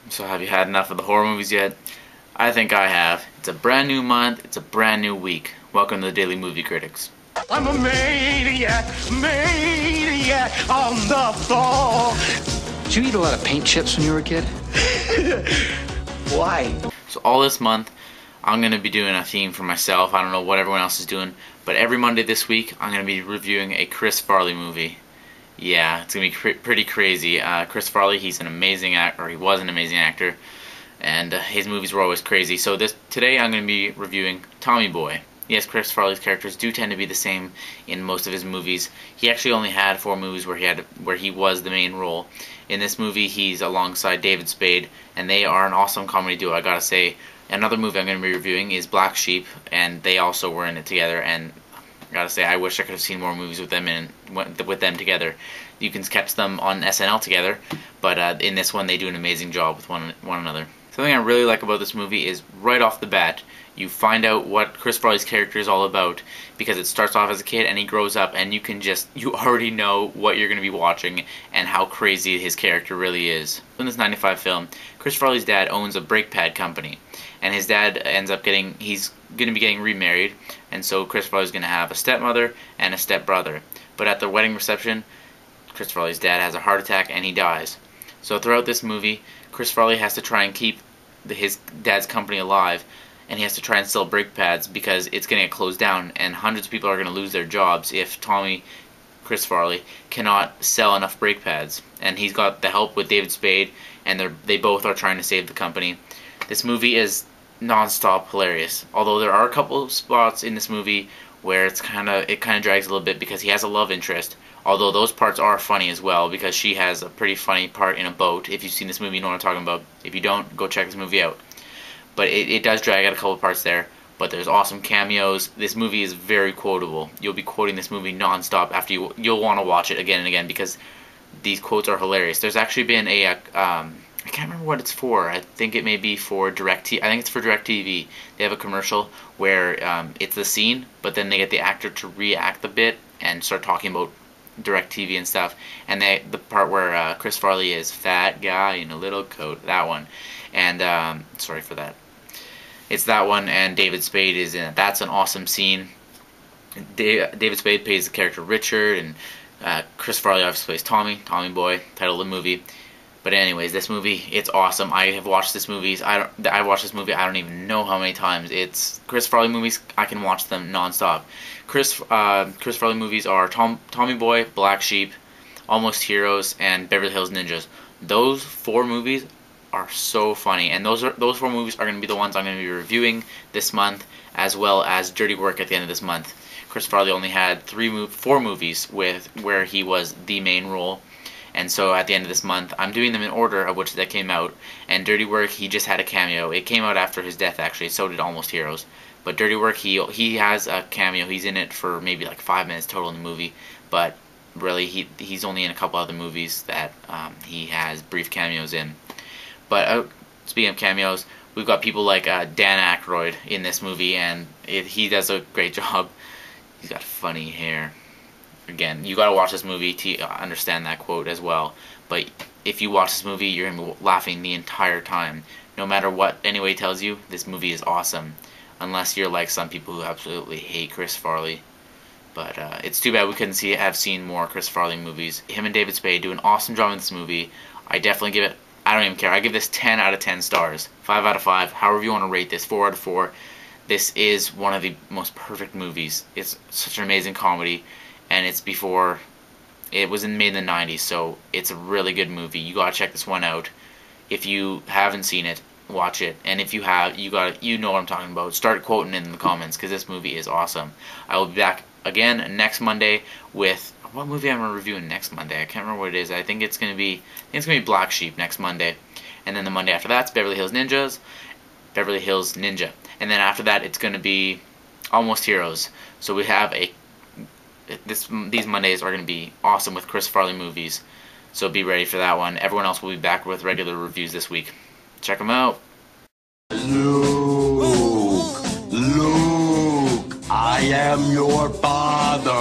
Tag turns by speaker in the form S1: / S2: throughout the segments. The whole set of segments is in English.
S1: So have you had enough of the horror movies yet? I think I have. It's a brand new month, it's a brand new week. Welcome to the Daily Movie Critics.
S2: I'm a maniac, maniac on the floor.
S3: Did you eat a lot of paint chips when you were a kid?
S2: Why?
S1: So all this month, I'm going to be doing a theme for myself. I don't know what everyone else is doing, but every Monday this week, I'm going to be reviewing a Chris Farley movie. Yeah, it's going to be pretty crazy. Chris Farley, he's an amazing actor, or he was an amazing actor, and his movies were always crazy. So today I'm going to be reviewing Tommy Boy. Yes, Chris Farley's characters do tend to be the same in most of his movies. He actually only had 4 movies where he was the main role. In this movie, he's alongside David Spade, and they are an awesome comedy duo, I gotta say. Another movie I'm going to be reviewing is Black Sheep, and they also were in it together, and I gotta say, I wish I could have seen more movies with them together. You can catch them on SNL together, but in this one they do an amazing job with one another. Something I really like about this movie is right off the bat, you find out what Chris Farley's character is all about, because it starts off as a kid and he grows up, and you already know what you're going to be watching and how crazy his character really is. In this 95 film, Chris Farley's dad owns a brake pad company, and his dad he's going to be getting remarried, and so Chris Farley's going to have a stepmother and a stepbrother. But at the wedding reception, Chris Farley's dad has a heart attack and he dies. So throughout this movie, Chris Farley has to try and keep his dad's company alive, and he has to try and sell brake pads because it's going to get closed down, and hundreds of people are going to lose their jobs if Chris Farley, cannot sell enough brake pads. And he's got the help with David Spade, and they both are trying to save the company. This movie is non-stop hilarious, although there are a couple of spots in this movie where it kind of drags a little bit because he has a love interest, although those parts are funny as well because she has a pretty funny part in a boat. If you've seen this movie, you know what I'm talking about. If you don't, go check this movie out. But it does drag out a couple of parts there, but there's awesome cameos. This movie is very quotable. You'll be quoting this movie non-stop after you'll want to watch it again and again because these quotes are hilarious. There's actually been I can't remember what it's for. I think it may be for DirecTV. I think it's for DirecTV. They have a commercial where it's the scene, but then they get the actor to react a bit and start talking about DirecTV and stuff. And the part where Chris Farley is fat guy in a little coat, that one. And sorry for that. It's that one, and David Spade is in it. That's an awesome scene. David Spade plays the character Richard, and Chris Farley obviously plays Tommy Boy, title of the movie. But anyways, this movie, it's awesome. I've watched this movie. I don't even know how many times. It's Chris Farley movies. I can watch them nonstop. Chris Farley movies are Tommy Boy, Black Sheep, Almost Heroes, and Beverly Hills Ninjas. Those 4 movies are so funny, and those 4 movies are going to be the ones I'm going to be reviewing this month, as well as Dirty Work at the end of this month. Chris Farley only had 4 movies where he was the main role, and so at the end of this month, I'm doing them in order of which they came out. And Dirty Work, he just had a cameo. It came out after his death, actually. So did Almost Heroes. But Dirty Work, he has a cameo. He's in it for maybe like 5 minutes total in the movie, but really he's only in a couple other movies that he has brief cameos in. But speaking of cameos, we've got people like Dan Aykroyd in this movie, and he does a great job. He's got funny hair. Again, you gotta watch this movie to understand that quote as well. But if you watch this movie, you're gonna be laughing the entire time. No matter what anybody tells you, this movie is awesome. Unless you're like some people who absolutely hate Chris Farley. But it's too bad we couldn't have seen more Chris Farley movies. Him and David Spade do an awesome job in this movie. I definitely give it, I don't even care. I give this 10 out of 10 stars. 5 out of 5, however you want to rate this. 4 out of 4. This is one of the most perfect movies. It's such an amazing comedy, and it was made in the 90s, so it's a really good movie. You gotta check this one out. If you haven't seen it, watch it. And if you have, you know what I'm talking about. Start quoting it in the comments, because this movie is awesome. I will be back again next Monday with what movie I'm reviewing next Monday. I can't remember what it is. I think it's gonna be Black Sheep next Monday, and then the Monday after that's Beverly Hills Ninja, and then after that it's gonna be Almost Heroes. So we have these Mondays are gonna be awesome with Chris Farley movies. So be ready for that one. Everyone else will be back with regular reviews this week. Check them out.
S2: Luke, I am your father,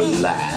S2: lad.